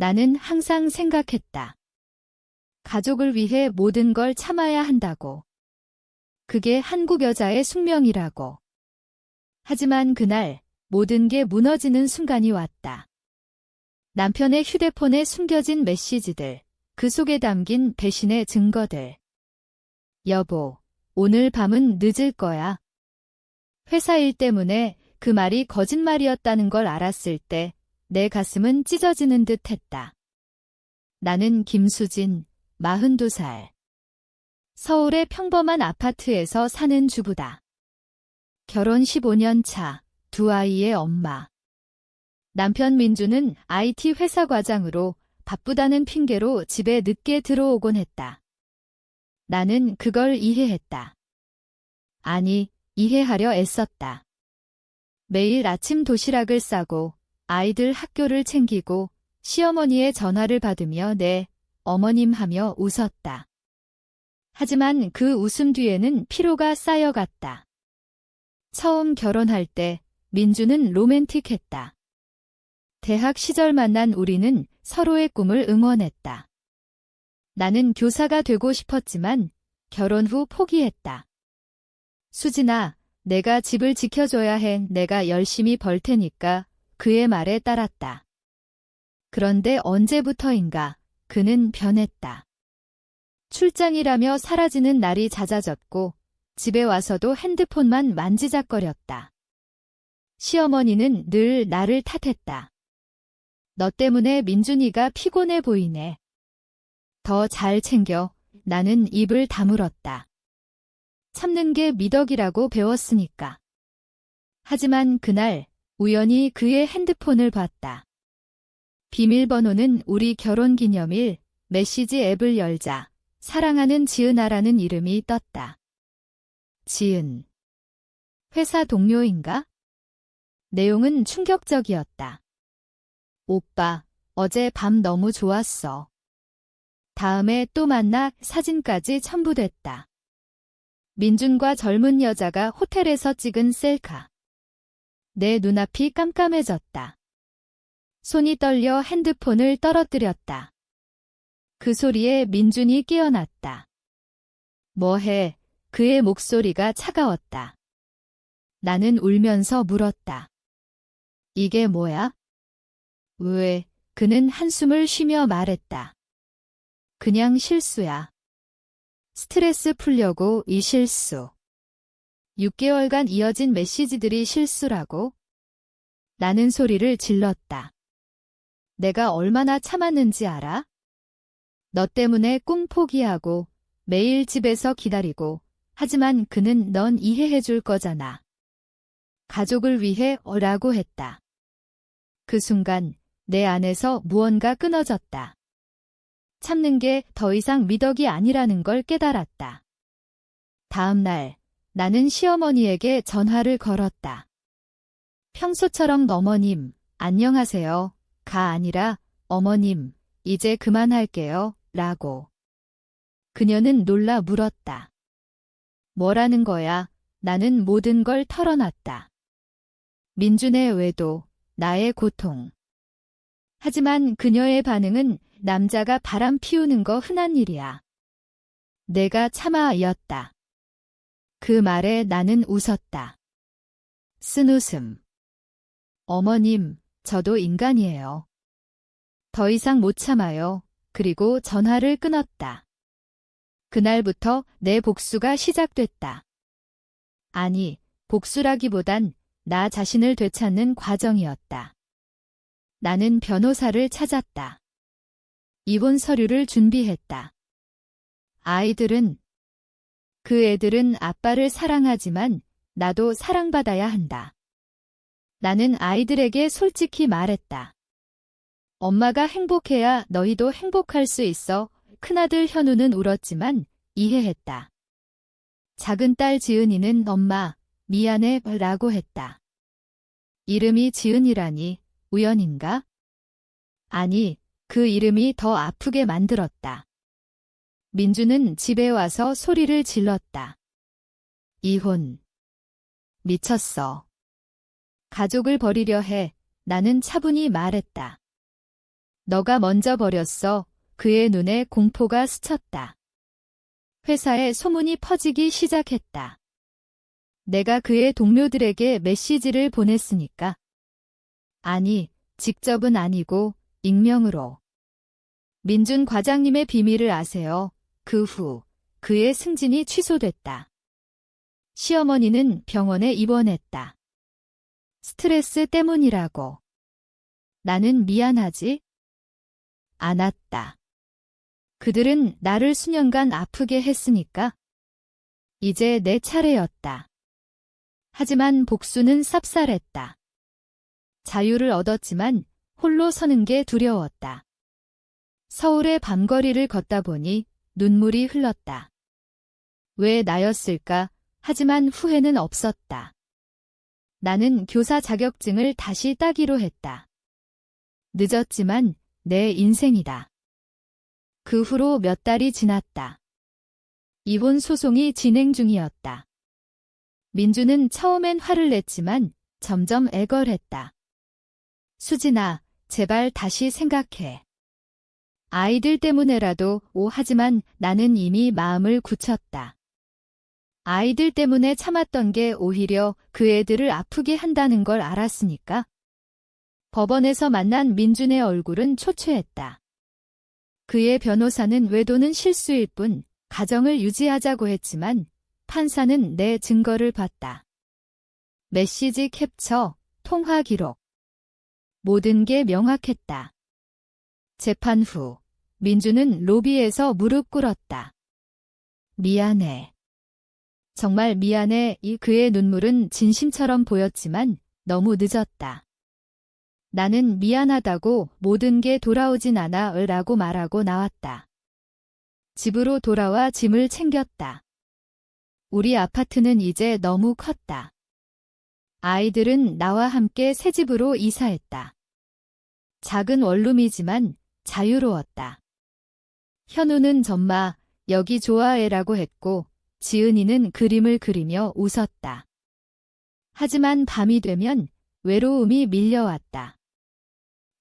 나는 항상 생각했다. 가족을 위해 모든 걸 참아야 한다고. 그게 한국 여자의 숙명이라고. 하지만 그날 모든 게 무너지는 순간이 왔다. 남편의 휴대폰에 숨겨진 메시지들, 그 속에 담긴 배신의 증거들. 여보, 오늘 밤은 늦을 거야. 회사 일 때문에 그 말이 거짓말이었다는 걸 알았을 때 내 가슴은 찢어지는 듯 했다. 나는 김수진, 42살. 서울의 평범한 아파트에서 사는 주부다. 결혼 15년 차, 두 아이의 엄마. 남편 민주는 IT 회사 과장으로 바쁘다는 핑계로 집에 늦게 들어오곤 했다. 나는 그걸 이해했다. 아니, 이해하려 애썼다. 매일 아침 도시락을 싸고 아이들 학교를 챙기고 시어머니의 전화를 받으며 네, 어머님 하며 웃었다. 하지만 그 웃음 뒤에는 피로가 쌓여갔다. 처음 결혼할 때 민주는 로맨틱했다. 대학 시절 만난 우리는 서로의 꿈을 응원했다. 나는 교사가 되고 싶었지만 결혼 후 포기했다. 수진아, 내가 집을 지켜줘야 해. 내가 열심히 벌 테니까 그의 말에 따랐다. 그런데 언제부터인가 그는 변했다. 출장이라며 사라지는 날이 잦아졌고 집에 와서도 핸드폰만 만지작거렸다. 시어머니는 늘 나를 탓했다. 너 때문에 민준이가 피곤해 보이네. 더 잘 챙겨. 나는 입을 다물었다. 참는 게 미덕이라고 배웠으니까. 하지만 그날 우연히 그의 핸드폰을 봤다. 비밀번호는 우리 결혼기념일. 메시지 앱을 열자 사랑하는 지은아라는 이름이 떴다. 지은. 회사 동료인가? 내용은 충격적이었다. 오빠, 어제 밤 너무 좋았어. 다음에 또 만나. 사진까지 첨부됐다. 민준과 젊은 여자가 호텔에서 찍은 셀카. 내 눈앞이 깜깜해졌다. 손이 떨려 핸드폰을 떨어뜨렸다. 그 소리에 민준이 깨어났다. 뭐해? 그의 목소리가 차가웠다. 나는 울면서 물었다. 이게 뭐야? 왜? 그는 한숨을 쉬며 말했다. 그냥 실수야. 스트레스 풀려고 이 실수. 6개월간 이어진 메시지들이 실수라고? 나는 소리를 질렀다. 내가 얼마나 참았는지 알아? 너 때문에 꿈 포기하고 매일 집에서 기다리고 하지만 그는 넌 이해해 줄 거잖아. 가족을 위해 라고 했다. 그 순간 내 안에서 무언가 끊어졌다. 참는 게 더 이상 미덕이 아니라는 걸 깨달았다. 다음 날 나는 시어머니에게 전화를 걸었다. 평소처럼 어머님, 안녕하세요. 가 아니라 어머님, 이제 그만할게요. 라고. 그녀는 놀라 물었다. 뭐라는 거야? 나는 모든 걸 털어놨다. 민준의 외도, 나의 고통. 하지만 그녀의 반응은 남자가 바람 피우는 거 흔한 일이야. 내가 참아였다. 그 말에 나는 웃었다. 쓴 웃음. 어머님, 저도 인간이에요. 더 이상 못 참아요. 그리고 전화를 끊었다. 그날부터 내 복수가 시작됐다. 아니, 복수라기보단 나 자신을 되찾는 과정이었다. 나는 변호사를 찾았다. 이혼 서류를 준비했다. 아이들은 그 애들은 아빠를 사랑하지만 나도 사랑받아야 한다. 나는 아이들에게 솔직히 말했다. 엄마가 행복해야 너희도 행복할 수 있어. 큰아들 현우는 울었지만 이해했다. 작은 딸 지은이는 엄마, 미안해 라고 했다. 이름이 지은이라니 우연인가? 아니, 그 이름이 더 아프게 만들었다. 민주는 집에 와서 소리를 질렀다. 이혼. 미쳤어. 가족을 버리려 해. 나는 차분히 말했다. 너가 먼저 버렸어. 그의 눈에 공포가 스쳤다. 회사에 소문이 퍼지기 시작했다. 내가 그의 동료들에게 메시지를 보냈으니까. 아니, 직접은 아니고 익명으로. 민준 과장님의 비밀을 아세요. 그 후 그의 승진이 취소됐다. 시어머니는 병원에 입원했다. 스트레스 때문이라고. 나는 미안하지 않았다. 그들은 나를 수년간 아프게 했으니까. 이제 내 차례였다. 하지만 복수는 쌉쌀했다. 자유를 얻었지만 홀로 서는 게 두려웠다. 서울의 밤거리를 걷다 보니 눈물이 흘렀다. 왜 나였을까? 하지만 후회는 없었다. 나는 교사 자격증을 다시 따기로 했다. 늦었지만 내 인생이다. 그 후로 몇 달이 지났다. 이혼 소송이 진행 중이었다. 민주는 처음엔 화를 냈지만 점점 애걸했다. 수진아, 제발 다시 생각해. 아이들 때문에라도 하지만 나는 이미 마음을 굳혔다. 아이들 때문에 참았던 게 오히려 그 애들을 아프게 한다는 걸 알았으니까. 법원에서 만난 민준의 얼굴은 초췌했다. 그의 변호사는 외도는 실수일 뿐 가정을 유지하자고 했지만 판사는 내 증거를 봤다. 메시지 캡처, 통화 기록. 모든 게 명확했다. 재판 후 민주는 로비에서 무릎 꿇었다. 미안해. 정말 미안해. 그의 눈물은 진심처럼 보였지만 너무 늦었다. 나는 미안하다고 모든 게 돌아오진 않아 라고 말하고 나왔다. 집으로 돌아와 짐을 챙겼다. 우리 아파트는 이제 너무 컸다. 아이들은 나와 함께 새 집으로 이사했다. 작은 원룸이지만 자유로웠다. 현우는 전마 여기 좋아해라고 했고 지은이는 그림을 그리며 웃었다. 하지만 밤이 되면 외로움이 밀려왔다.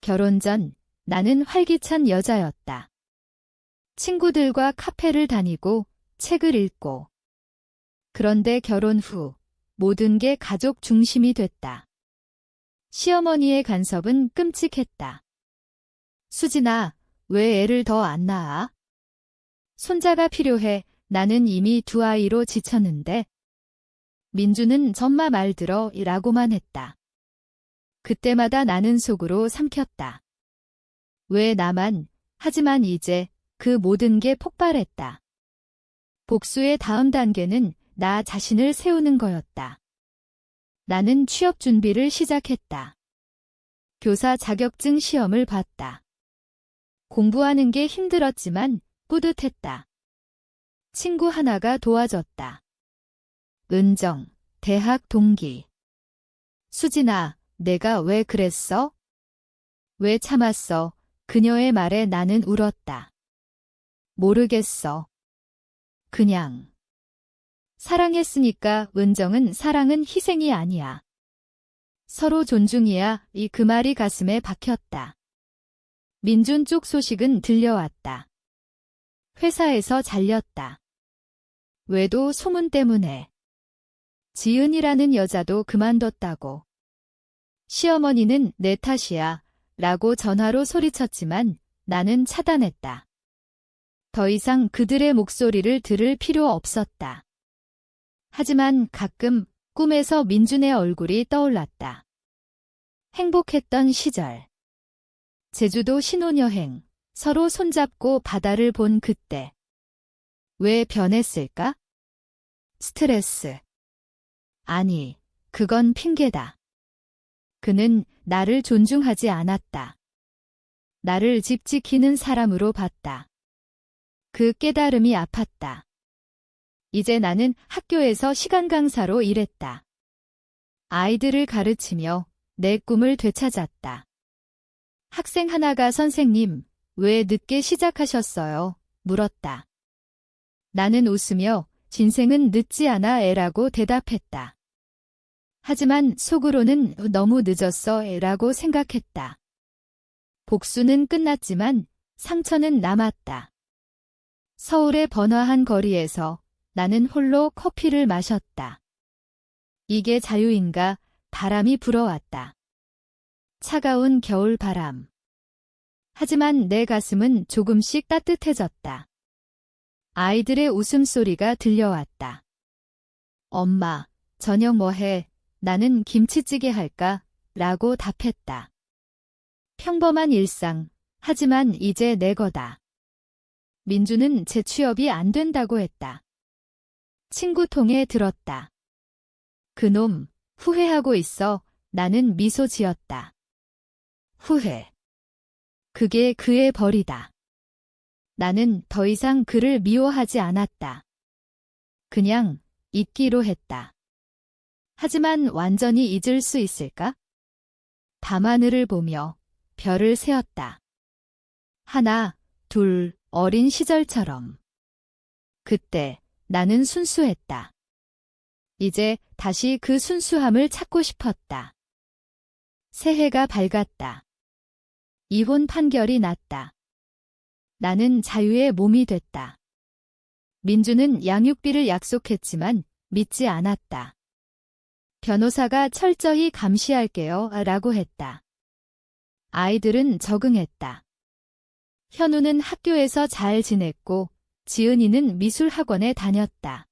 결혼 전 나는 활기찬 여자였다. 친구들과 카페를 다니고 책을 읽고. 그런데 결혼 후 모든 게 가족 중심이 됐다. 시어머니의 간섭은 끔찍했다. 수진아, 왜 애를 더 안 낳아? 손자가 필요해. 나는 이미 2아이로 지쳤는데. 민주는 전마 말 들어 라고만 했다. 그때마다 나는 속으로 삼켰다. 왜 나만? 하지만 이제 그 모든 게 폭발했다. 복수의 다음 단계는 나 자신을 세우는 거였다. 나는 취업 준비를 시작했다. 교사 자격증 시험을 봤다. 공부하는 게 힘들었지만 뿌듯했다. 친구 하나가 도와줬다. 은정, 대학 동기. 수진아, 내가 왜 그랬어? 왜 참았어? 그녀의 말에 나는 울었다. 모르겠어. 그냥. 사랑했으니까. 은정은 사랑은 희생이 아니야. 서로 존중이야. 그 말이 가슴에 박혔다. 민준 쪽 소식은 들려왔다. 회사에서 잘렸다. 외도 소문 때문에. 지은이라는 여자도 그만뒀다고. 시어머니는 내 탓이야 라고 전화로 소리쳤지만 나는 차단했다. 더 이상 그들의 목소리를 들을 필요 없었다. 하지만 가끔 꿈에서 민준의 얼굴이 떠올랐다. 행복했던 시절. 제주도 신혼여행, 서로 손잡고 바다를 본 그때. 왜 변했을까? 스트레스. 아니, 그건 핑계다. 그는 나를 존중하지 않았다. 나를 집 지키는 사람으로 봤다. 그 깨달음이 아팠다. 이제 나는 학교에서 시간 강사로 일했다. 아이들을 가르치며 내 꿈을 되찾았다. 학생 하나가 선생님, 왜 늦게 시작하셨어요? 물었다. 나는 웃으며 진생은 늦지 않아 라고 대답했다. 하지만 속으로는 너무 늦었어 라고 생각했다. 복수는 끝났지만 상처는 남았다. 서울의 번화한 거리에서 나는 홀로 커피를 마셨다. 이게 자유인가? 바람이 불어왔다. 차가운 겨울 바람. 하지만 내 가슴은 조금씩 따뜻해졌다. 아이들의 웃음소리가 들려왔다. 엄마, 저녁 뭐 해? 나는 김치찌개 할까? 라고 답했다. 평범한 일상, 하지만 이제 내 거다. 민주는 재취업이 안 된다고 했다. 친구 통에 들었다. 그놈, 후회하고 있어. 나는 미소 지었다. 후회. 그게 그의 벌이다. 나는 더 이상 그를 미워하지 않았다. 그냥 잊기로 했다. 하지만 완전히 잊을 수 있을까? 밤하늘을 보며 별을 세었다. 하나, 둘, 어린 시절처럼. 그때 나는 순수했다. 이제 다시 그 순수함을 찾고 싶었다. 새해가 밝았다. 이혼 판결이 났다. 나는 자유의 몸이 됐다. 민주는 양육비를 약속했지만 믿지 않았다. 변호사가 철저히 감시할게요 라고 했다. 아이들은 적응했다. 현우는 학교에서 잘 지냈고 지은이는 미술학원에 다녔다.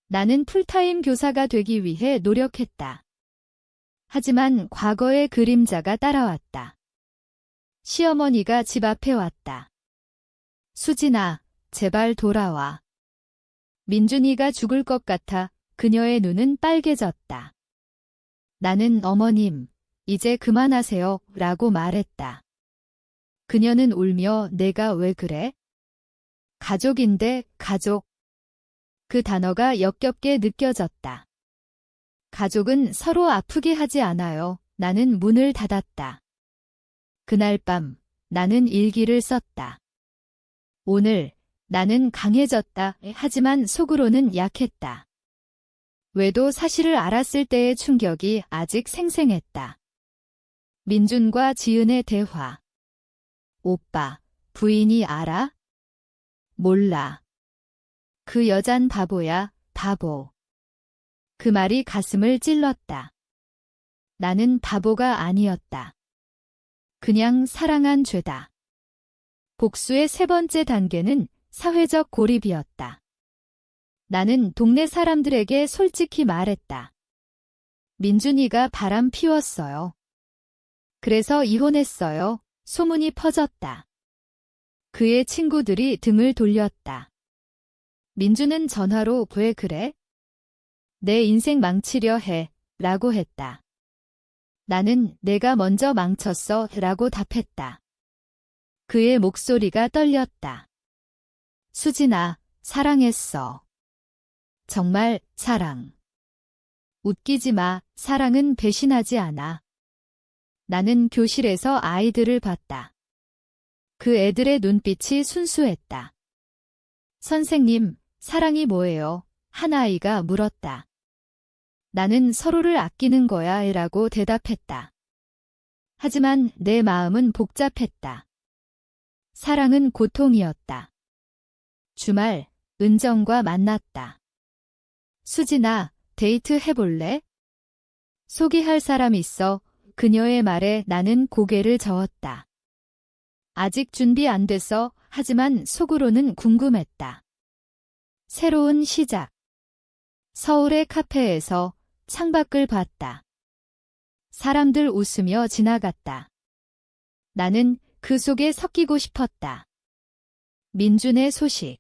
나는 풀타임 교사가 되기 위해 노력했다. 하지만 과거의 그림자가 따라왔다. 시어머니가 집 앞에 왔다. 수진아, 제발 돌아와. 민준이가 죽을 것 같아 그녀의 눈은 빨개졌다. 나는 어머님, 이제 그만하세요 라고 말했다. 그녀는 울며 내가 왜 그래? 가족인데 가족. 그 단어가 역겹게 느껴졌다. 가족은 서로 아프게 하지 않아요. 나는 문을 닫았다. 그날 밤 나는 일기를 썼다. 오늘 나는 강해졌다. 하지만 속으로는 약했다. 외도 사실을 알았을 때의 충격이 아직 생생했다. 민준과 지은의 대화. 오빠, 부인이 알아? 몰라. 그 여잔 바보야, 바보. 그 말이 가슴을 찔렀다. 나는 바보가 아니었다. 그냥 사랑한 죄다. 복수의 세 번째 단계는 사회적 고립이었다. 나는 동네 사람들에게 솔직히 말했다. 민준이가 바람 피웠어요. 그래서 이혼했어요. 소문이 퍼졌다. 그의 친구들이 등을 돌렸다. 민주는 전화로 왜 그래? 내 인생 망치려 해 라고 했다. 나는 내가 먼저 망쳤어 라고 답했다. 그의 목소리가 떨렸다. 수진아, 사랑했어. 정말 사랑. 웃기지 마, 사랑은 배신하지 않아. 나는 교실에서 아이들을 봤다. 그 애들의 눈빛이 순수했다. 선생님, 사랑이 뭐예요? 한 아이가 물었다. 나는 서로를 아끼는 거야 라고 대답했다. 하지만 내 마음은 복잡했다. 사랑은 고통이었다. 주말, 은정과 만났다. 수진아, 데이트 해볼래? 소개할 사람 있어. 그녀의 말에 나는 고개를 저었다. 아직 준비 안 됐어. 하지만 속으로는 궁금했다. 새로운 시작. 서울의 카페에서 창밖을 봤다. 사람들 웃으며 지나갔다. 나는 그 속에 섞이고 싶었다. 민준의 소식.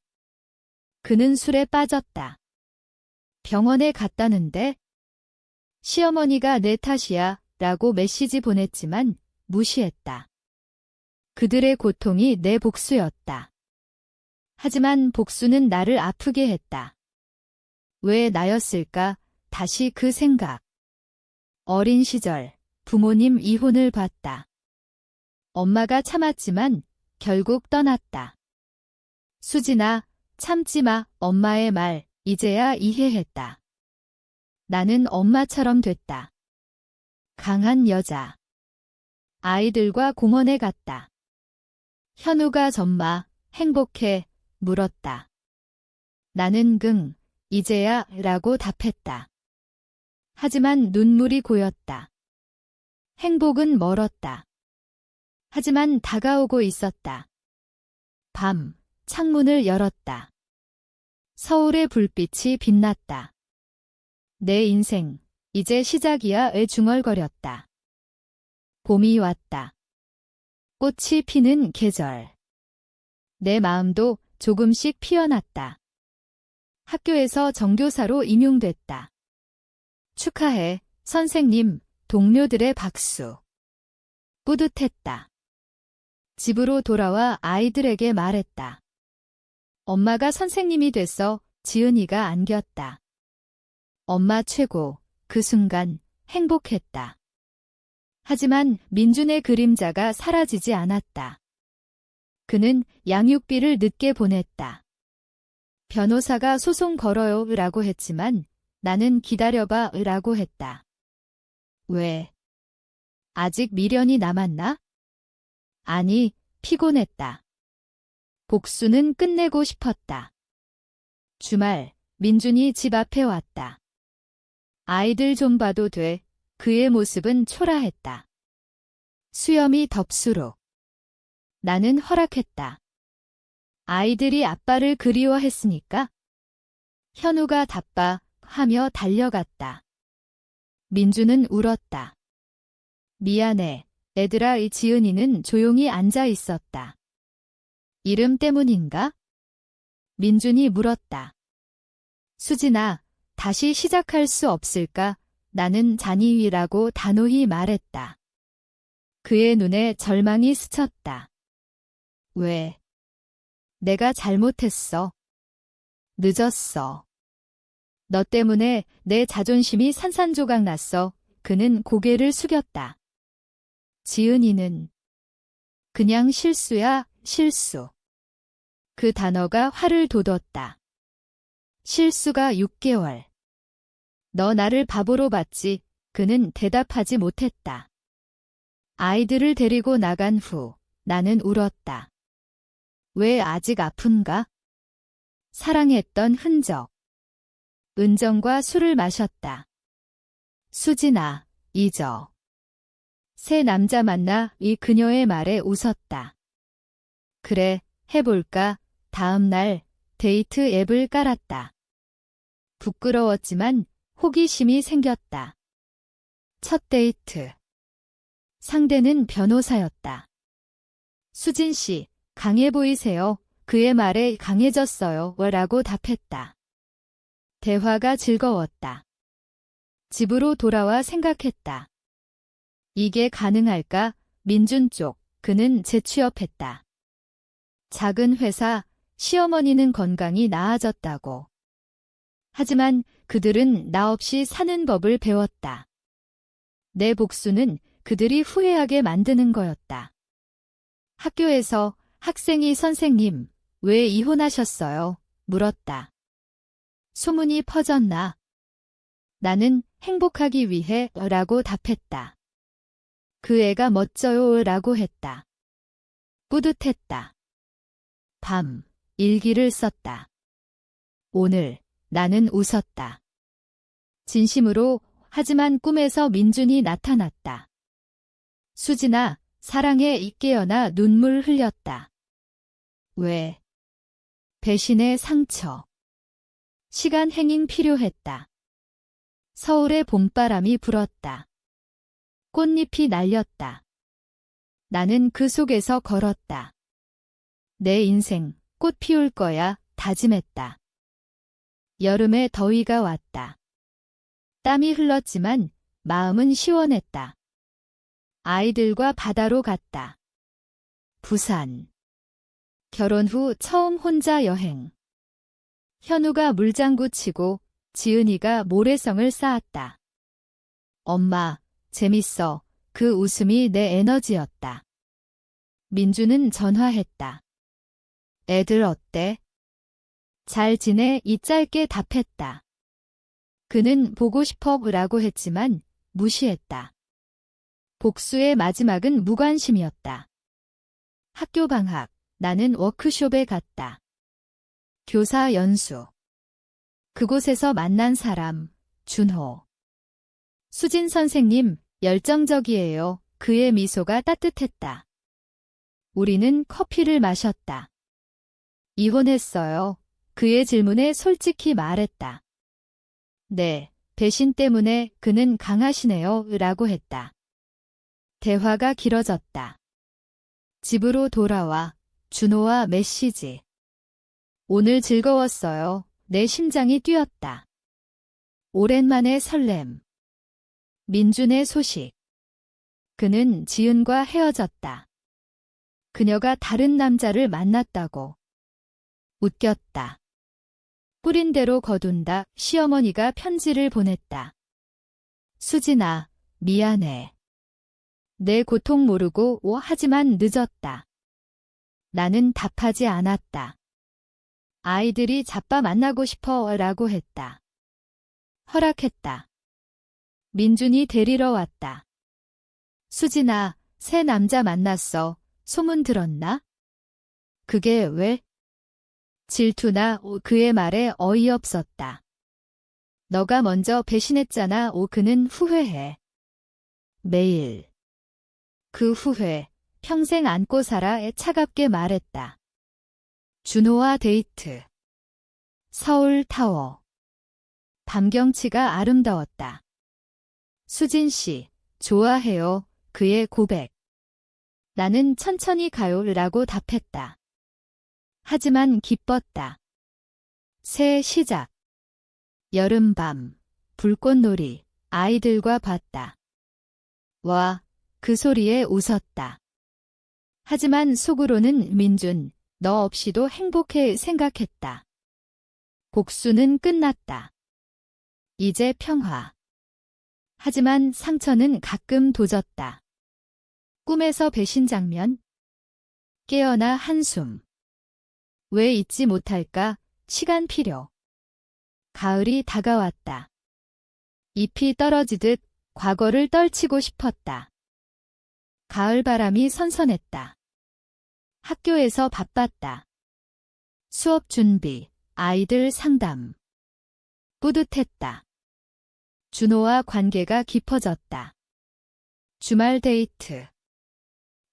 그는 술에 빠졌다. 병원에 갔다는데? 시어머니가 내 탓이야 라고 메시지 보냈지만 무시했다. 그들의 고통이 내 복수였다. 하지만 복수는 나를 아프게 했다. 왜 나였을까? 다시 그 생각. 어린 시절 부모님 이혼을 봤다. 엄마가 참았지만 결국 떠났다. 수진아, 참지 마. 엄마의 말 이제야 이해했다. 나는 엄마처럼 됐다. 강한 여자. 아이들과 공원에 갔다. 현우가 전마, 행복해? 물었다. 나는 이제야 라고 답했다. 하지만 눈물이 고였다. 행복은 멀었다. 하지만 다가오고 있었다. 밤, 창문을 열었다. 서울의 불빛이 빛났다. 내 인생, 이제 시작이야 에 중얼거렸다. 봄이 왔다. 꽃이 피는 계절. 내 마음도 조금씩 피어났다. 학교에서 정교사로 임용됐다. 축하해, 선생님, 동료들의 박수. 뿌듯했다. 집으로 돌아와 아이들에게 말했다. 엄마가 선생님이 됐어. 지은이가 안겼다. 엄마 최고. 그 순간 행복했다. 하지만 민준의 그림자가 사라지지 않았다. 그는 양육비를 늦게 보냈다. 변호사가 소송 걸어요 라고 했지만 나는 기다려봐 라고 했다. 왜? 아직 미련이 남았나? 아니, 피곤했다. 복수는 끝내고 싶었다. 주말, 민준이 집 앞에 왔다. 아이들 좀 봐도 돼. 그의 모습은 초라했다. 수염이 덥수록. 나는 허락했다. 아이들이 아빠를 그리워했으니까? 현우가 답봐 하며 달려갔다. 민준은 울었다. 미안해. 애들아. 이 지은이는 조용히 앉아 있었다. 이름 때문인가? 민준이 물었다. 수진아, 다시 시작할 수 없을까? 나는 잔이위라고 단호히 말했다. 그의 눈에 절망이 스쳤다. 왜? 내가 잘못했어. 늦었어. 너 때문에 내 자존심이 산산조각 났어. 그는 고개를 숙였다. 지은이는 그냥 실수야, 실수. 그 단어가 화를 돋웠다. 실수가 6개월. 너 나를 바보로 봤지? 그는 대답하지 못했다. 아이들을 데리고 나간 후 나는 울었다. 왜 아직 아픈가? 사랑했던 흔적. 은정과 술을 마셨다. 수진아, 잊어. 새 남자 만나 이 그녀의 말에 웃었다. 그래, 해볼까? 다음 날 데이트 앱을 깔았다. 부끄러웠지만 호기심이 생겼다. 첫 데이트. 상대는 변호사였다. 수진 씨, 강해 보이세요. 그의 말에 강해졌어요. 라고 답했다. 대화가 즐거웠다. 집으로 돌아와 생각했다. 이게 가능할까? 민준 쪽, 그는 재취업했다. 작은 회사, 시어머니는 건강이 나아졌다고. 하지만 그들은 나 없이 사는 법을 배웠다. 내 복수는 그들이 후회하게 만드는 거였다. 학교에서 학생이 선생님, 왜 이혼하셨어요? 물었다. 소문이 퍼졌나? 나는 행복하기 위해 라고 답했다. 그 애가 멋져요 라고 했다. 뿌듯했다. 밤, 일기를 썼다. 오늘 나는 웃었다. 진심으로. 하지만 꿈에서 민준이 나타났다. 수진아, 사랑에 깨어나 눈물 흘렸다. 왜? 배신의 상처. 시간 행인 필요했다. 서울의 봄바람이 불었다. 꽃잎이 날렸다. 나는 그 속에서 걸었다. 내 인생 꽃 피울 거야 다짐했다. 여름에 더위가 왔다. 땀이 흘렀지만 마음은 시원했다. 아이들과 바다로 갔다. 부산. 결혼 후 처음 혼자 여행. 현우가 물장구 치고 지은이가 모래성을 쌓았다. 엄마, 재밌어. 그 웃음이 내 에너지였다. 민주는 전화했다. 애들 어때? 잘 지내? 이 짧게 답했다. 그는 보고 싶어 라고 했지만 무시했다. 복수의 마지막은 무관심이었다. 학교 방학, 나는 워크숍에 갔다. 교사 연수. 그곳에서 만난 사람, 준호. 수진 선생님, 열정적이에요. 그의 미소가 따뜻했다. 우리는 커피를 마셨다. 이혼했어요. 그의 질문에 솔직히 말했다. 네, 배신 때문에 그는 강하시네요. 라고 했다. 대화가 길어졌다. 집으로 돌아와 준호와 메시지. 오늘 즐거웠어요. 내 심장이 뛰었다. 오랜만에 설렘. 민준의 소식. 그는 지은과 헤어졌다. 그녀가 다른 남자를 만났다고. 웃겼다. 뿌린 대로 거둔다. 시어머니가 편지를 보냈다. 수진아, 미안해. 내 고통 모르고 하지만 늦었다. 나는 답하지 않았다. 아이들이 자빠 만나고 싶어 라고 했다. 허락했다. 민준이 데리러 왔다. 수진아, 새 남자 만났어. 소문 들었나? 그게 왜? 질투나 그의 말에 어이없었다. 너가 먼저 배신했잖아. 그는 후회해. 매일. 그 후회, 평생 안고 살아. 차갑게 말했다. 준호와 데이트. 서울 타워. 밤 경치가 아름다웠다. 수진 씨, 좋아해요. 그의 고백. 나는 천천히 가요. 라고 답했다. 하지만 기뻤다. 새 시작. 여름밤, 불꽃놀이, 아이들과 봤다. 와, 그 소리에 웃었다. 하지만 속으로는 민준, 너 없이도 행복해 생각했다. 복수는 끝났다. 이제 평화. 하지만 상처는 가끔 도졌다. 꿈에서 배신 장면. 깨어나 한숨. 왜 잊지 못할까? 시간 필요. 가을이 다가왔다. 잎이 떨어지듯 과거를 떨치고 싶었다. 가을 바람이 선선했다. 학교에서 바빴다. 수업 준비, 아이들 상담. 뿌듯했다. 준호와 관계가 깊어졌다. 주말 데이트.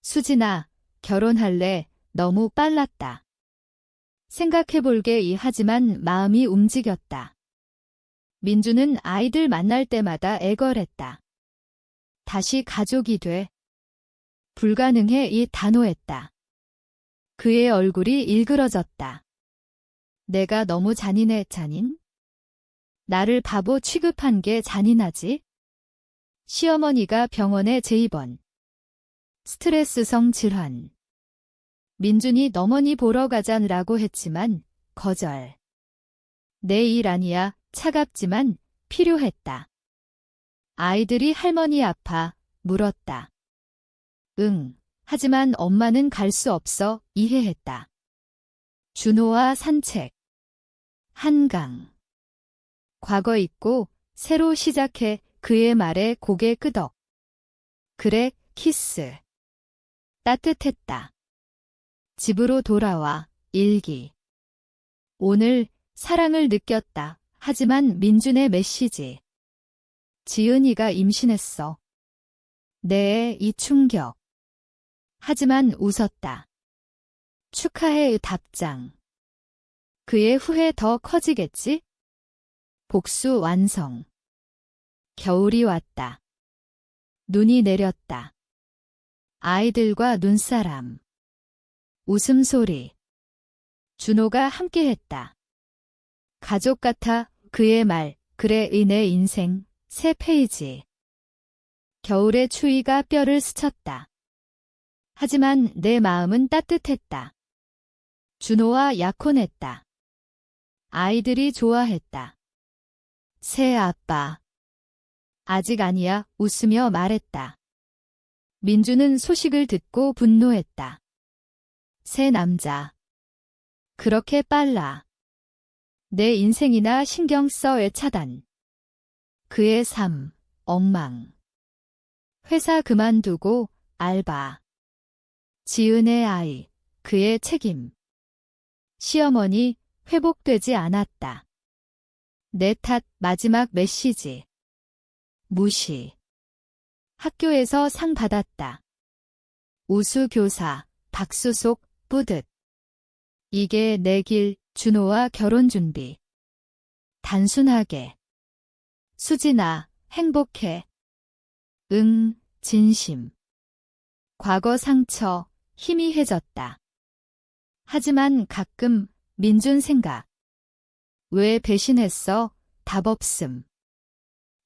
수진아, 결혼할래? 너무 빨랐다. 생각해볼게. 하지만 마음이 움직였다. 민주는 아이들 만날 때마다 애걸했다. 다시 가족이 돼. 불가능해. 단호했다. 그의 얼굴이 일그러졌다. 내가 너무 잔인해. 잔인? 나를 바보 취급한 게 잔인하지? 시어머니가 병원에 재입원. 스트레스성 질환. 민준이 어머니 보러 가자라고 했지만 거절. 내 일 아니야. 차갑지만 필요했다. 아이들이 할머니 아파 물었다. 응. 하지만 엄마는 갈 수 없어. 이해했다. 준호와 산책. 한강. 과거 잊고 새로 시작해. 그의 말에 고개 끄덕. 그래, 키스. 따뜻했다. 집으로 돌아와. 일기. 오늘 사랑을 느꼈다. 하지만 민준의 메시지. 지은이가 임신했어. 네, 이 충격. 하지만 웃었다. 축하해. 답장. 그의 후회 더 커지겠지? 복수 완성. 겨울이 왔다. 눈이 내렸다. 아이들과 눈사람. 웃음소리. 준호가 함께했다. 가족 같아. 그의 말. 그래, 내 인생. 새 페이지. 겨울의 추위가 뼈를 스쳤다. 하지만 내 마음은 따뜻했다. 준호와 약혼했다. 아이들이 좋아했다. 새 아빠. 아직 아니야. 웃으며 말했다. 민주는 소식을 듣고 분노했다. 새 남자. 그렇게 빨라. 내 인생이나 신경 써. 차단. 그의 삶, 엉망. 회사 그만두고 알바. 지은의 아이, 그의 책임. 시어머니, 회복되지 않았다. 내 탓, 마지막 메시지. 무시. 학교에서 상 받았다. 우수교사, 박수속, 뿌듯. 이게 내 길, 준호와 결혼 준비. 단순하게. 수진아, 행복해. 응, 진심. 과거 상처, 희미해졌다. 하지만 가끔 민준 생각. 왜 배신했어? 답 없음.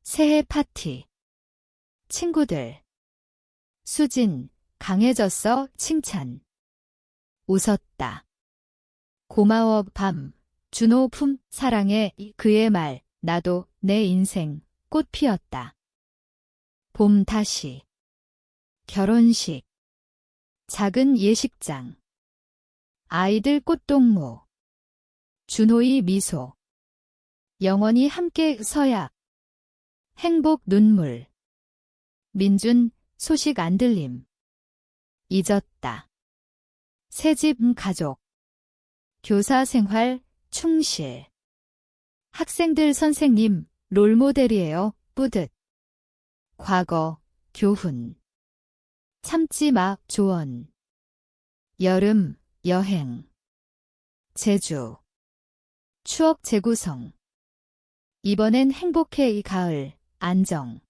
새해 파티. 친구들. 수진, 강해졌어? 칭찬. 웃었다. 고마워 밤. 준호 품, 사랑해. 그의 말. 나도 내 인생 꽃 피었다. 봄 다시. 결혼식. 작은 예식장. 아이들 꽃동무. 준호의 미소. 영원히 함께 서야. 행복 눈물. 민준, 소식 안 들림. 잊었다. 새집 가족. 교사 생활, 충실. 학생들 선생님, 롤모델이에요, 뿌듯. 과거, 교훈. 참지 마, 조언. 여름, 여행. 제주. 추억 재구성. 이번엔 행복해 이 가을, 안정.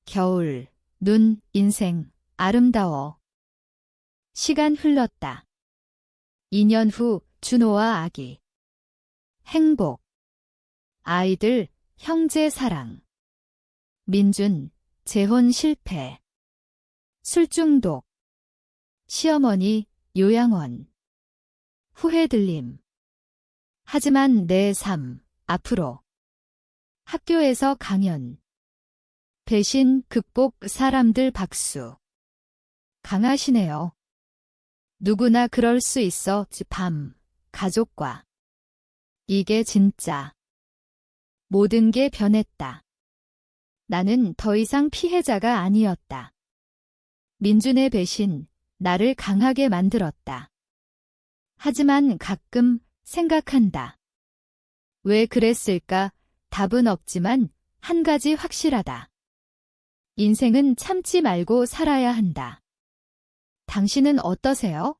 겨울, 눈, 인생, 아름다워. 시간 흘렀다. 2년 후, 준호와 아기. 행복. 아이들, 형제 사랑. 민준, 재혼 실패. 술 중독. 시어머니, 요양원. 후회 들림. 하지만 내 삶, 앞으로. 학교에서 강연. 배신, 극복, 사람들 박수. 강하시네요. 누구나 그럴 수 있어. 밤, 가족과. 이게 진짜. 모든 게 변했다. 나는 더 이상 피해자가 아니었다. 민준의 배신, 나를 강하게 만들었다. 하지만 가끔 생각한다. 왜 그랬을까? 답은 없지만 한 가지 확실하다. 인생은 참지 말고 살아야 한다. 당신은 어떠세요?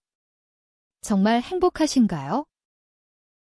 정말 행복하신가요?